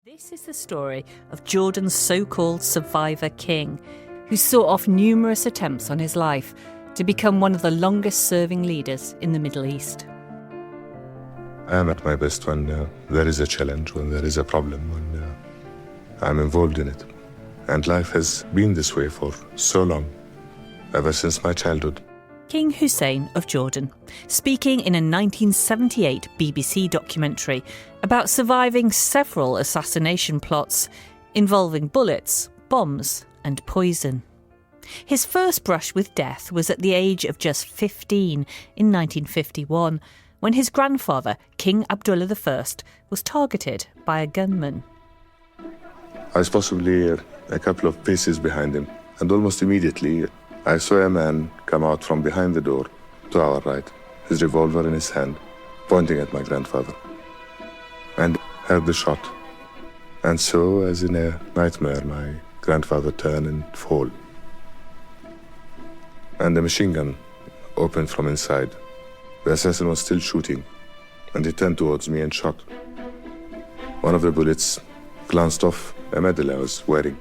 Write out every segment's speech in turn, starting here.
This is the story of Jordan's so-called survivor king, who saw off numerous attempts on his life to become one of the longest-serving leaders in the Middle East. I am at my best when there is a challenge, when there is a problem, when I'm involved in it. And life has been this way for so long, ever since my childhood. King Hussein of Jordan, speaking in a 1978 BBC documentary about surviving several assassination plots involving bullets, bombs and poison. His first brush with death was at the age of just 15 in 1951, when his grandfather, King Abdullah I, was targeted by a gunman. I was possibly a couple of paces behind him, and almost immediately I saw a man come out from behind the door to our right, his revolver in his hand, pointing at my grandfather, and heard the shot. And so, as in a nightmare, my grandfather turned and fall. And the machine gun opened from inside. The assassin was still shooting, and he turned towards me and shot. One of the bullets glanced off a medal I was wearing.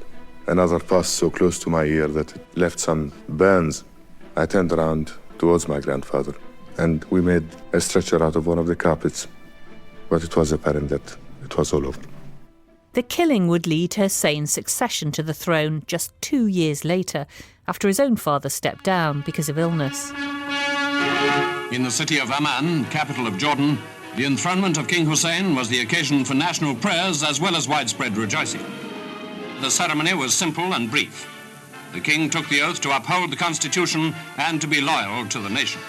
Another passed so close to my ear that it left some burns. I turned around towards my grandfather, and we made a stretcher out of one of the carpets. But it was apparent that it was all over. The killing would lead to Hussein's succession to the throne just 2 years later, after his own father stepped down because of illness. In the city of Amman, capital of Jordan, the enthronement of King Hussein was the occasion for national prayers as well as widespread rejoicing. The ceremony was simple and brief. The king took the oath to uphold the constitution and to be loyal to the nation.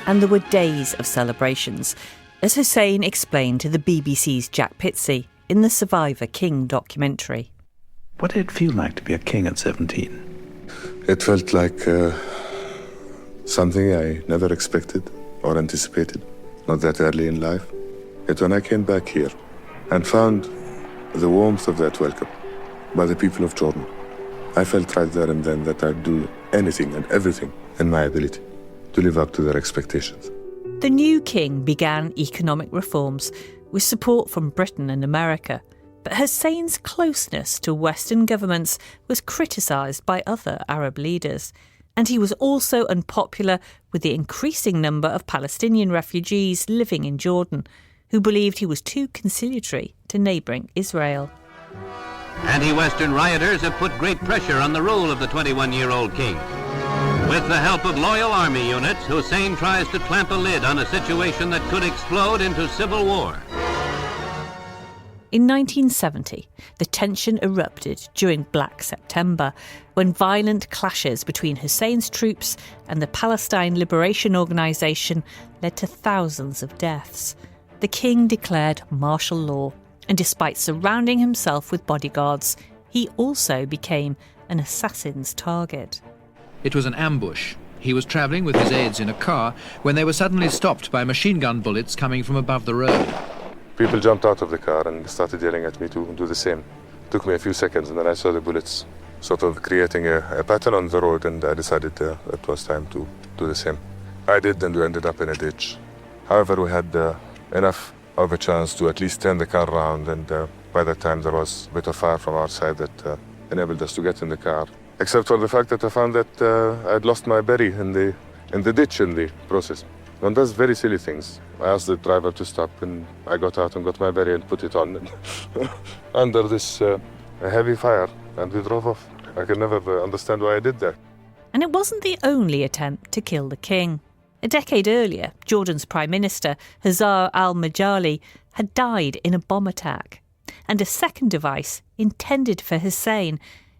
And there were days of celebrations, as Hussein explained to the BBC's Jack Pitsey in the Survivor King documentary. What did it feel like to be a king at 17? It felt like something I never expected or anticipated, not that early in life. Yet when I came back here and found the warmth of that welcome by the people of Jordan, I felt right there and then that I'd do anything and everything in my ability to live up to their expectations. The new king began economic reforms with support from Britain and America, but Hussein's closeness to Western governments was criticised by other Arab leaders, and he was also unpopular with the increasing number of Palestinian refugees living in Jordan, who believed he was too conciliatory to neighbouring Israel. Anti-Western rioters have put great pressure on the rule of the 21-year-old king. With the help of loyal army units, Hussein tries to clamp a lid on a situation that could explode into civil war. In 1970, the tension erupted during Black September, when violent clashes between Hussein's troops and the Palestine Liberation Organization led to thousands of deaths. The king declared martial law, and despite surrounding himself with bodyguards, he also became an assassin's target. It was an ambush. He was travelling with his aides in a car when they were suddenly stopped by machine gun bullets coming from above the road. People jumped out of the car and started yelling at me to do the same. It took me a few seconds, and then I saw the bullets sort of creating a pattern on the road, and I decided it was time to do the same. I did, and we ended up in a ditch. However, we had enough of a chance to at least turn the car around, and by that time there was a bit of fire from our side that enabled us to get in the car. Except for the fact that I found that I'd lost my berry in the ditch in the process. One does very silly things. I asked the driver to stop, and I got out and got my berry and put it on under this heavy fire, and we drove off. I can never understand why I did that. And it wasn't the only attempt to kill the king. A decade earlier, Jordan's Prime Minister, Hussein al-Majali, had died in a bomb attack. And a second device, intended for Hussein,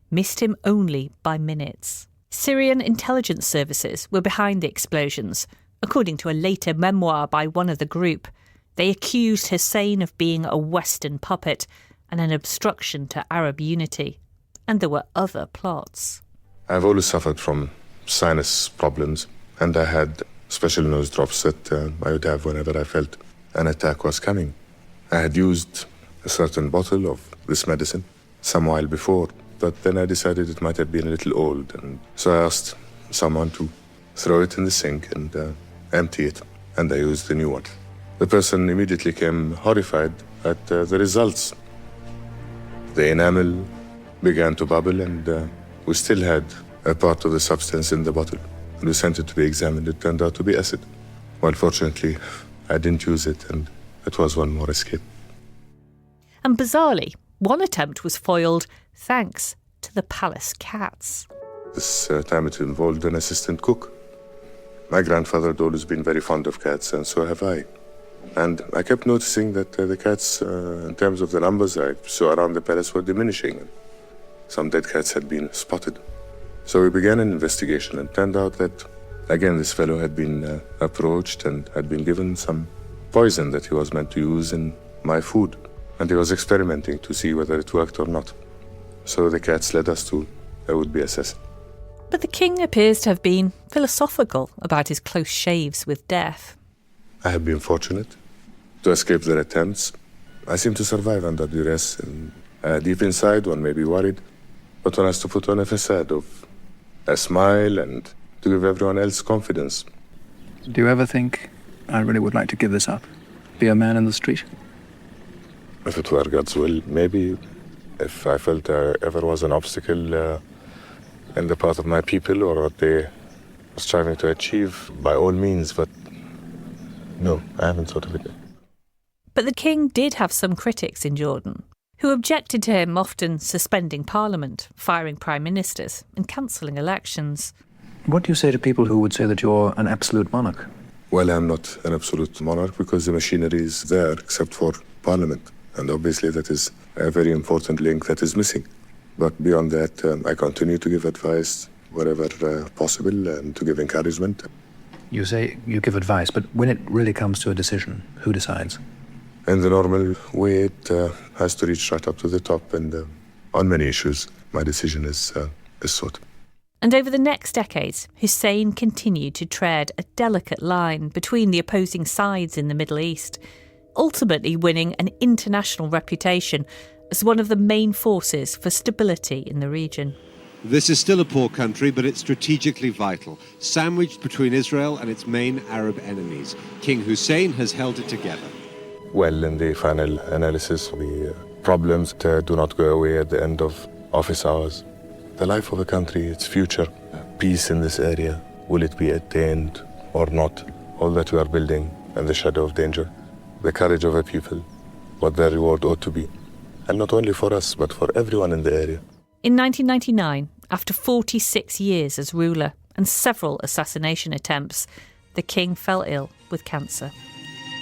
missed him only by minutes. Syrian intelligence services were behind the explosions. According to a later memoir by one of the group, they accused Hussein of being a Western puppet and an obstruction to Arab unity. And there were other plots. I've always suffered from sinus problems, and I had special nose drops that I would have whenever I felt an attack was coming. I had used a certain bottle of this medicine some while before, but then I decided it might have been a little old, and so I asked someone to throw it in the sink and empty it, and I used the new one. The person immediately came horrified at the results. the enamel began to bubble, and we still had a part of the substance in the bottle. And we sent it to be examined. It turned out to be acid. Well, fortunately, I didn't use it, and it was one more escape. And bizarrely, one attempt was foiled thanks to the palace cats. This time it involved an assistant cook. My grandfather had always been very fond of cats, and so have I. And I kept noticing that the cats, in terms of the numbers I saw around the palace, were diminishing. Some dead cats had been spotted. So we began an investigation, and turned out that, again, this fellow had been approached and had been given some poison that he was meant to use in my food. And he was experimenting to see whether it worked or not. So the cats led us to a would-be assassin. But the king appears to have been philosophical about his close shaves with death. I have been fortunate to escape their attempts. I seem to survive under duress, and deep inside one may be worried, but one has to put on a facade of a smile and to give everyone else confidence. Do you ever think, I really would like to give this up? Be a man in the street? If it were God's will, maybe. If I felt there ever was an obstacle in the path of my people or what they were striving to achieve, by all means, but no, I haven't thought of it. But the king did have some critics in Jordan who objected to him often suspending parliament, firing prime ministers and cancelling elections. What do you say to people who would say that you're an absolute monarch? Well, I'm not an absolute monarch because the machinery is there except for parliament. And obviously that is a very important link that is missing. But beyond that, I continue to give advice wherever possible and to give encouragement. You say you give advice, but when it really comes to a decision, who decides? In the normal way, it has to reach right up to the top. And on many issues, my decision is sought. And over the next decades, Hussein continued to tread a delicate line between the opposing sides in the Middle East, ultimately winning an international reputation as one of the main forces for stability in the region. This is still a poor country, but it's strategically vital, sandwiched between Israel and its main Arab enemies. King Hussein has held it together. Well, in the final analysis, the problems do not go away at the end of office hours. The life of a country, its future, peace in this area, will it be attained or not? All that we are building in the shadow of danger. The courage of a people, what their reward ought to be. And not only for us, but for everyone in the area. In 1999, after 46 years as ruler and several assassination attempts, the king fell ill with cancer.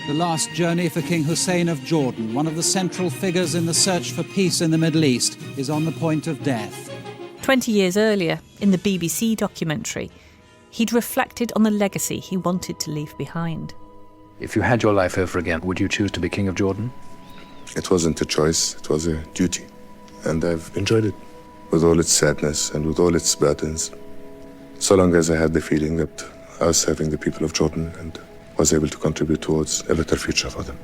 The last journey for King Hussein of Jordan, one of the central figures in the search for peace in the Middle East, is on the point of death. 20 years earlier, in the BBC documentary, he'd reflected on the legacy he wanted to leave behind. If you had your life over again, would you choose to be King of Jordan? It wasn't a choice, it was a duty. And I've enjoyed it, with all its sadness and with all its burdens. So long as I had the feeling that I was serving the people of Jordan and was able to contribute towards a better future for them.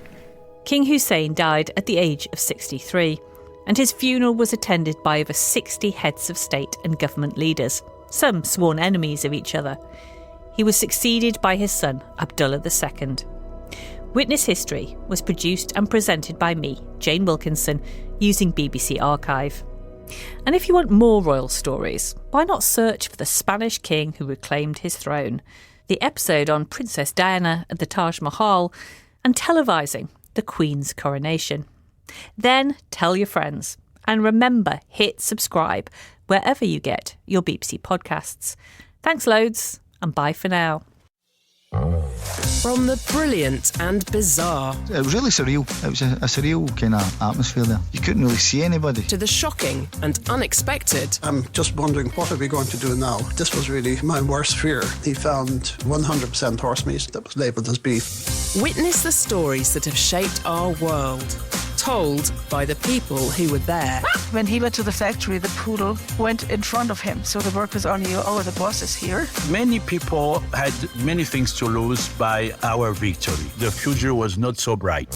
King Hussein died at the age of 63, and his funeral was attended by over 60 heads of state and government leaders, some sworn enemies of each other. He was succeeded by his son, Abdullah II. Witness History was produced and presented by me, Jane Wilkinson, using BBC Archive. And if you want more royal stories, why not search for the Spanish king who reclaimed his throne, the episode on Princess Diana at the Taj Mahal, and televising the Queen's coronation. Then tell your friends, and remember, hit subscribe wherever you get your BBC podcasts. Thanks loads, and bye for now. From the brilliant and bizarre. It was really surreal. It was a surreal kind of atmosphere there. You couldn't really see anybody. To the shocking and unexpected. I'm just wondering, what are we going to do now? This was really my worst fear. He found 100% horse meat that was labelled as beef. Witness the stories that have shaped our world. Told by the people who were there. When he went to the factory, the poodle went in front of him. So the workers only knew, oh, the boss is here. Many people had many things to lose by our victory. The future was not so bright.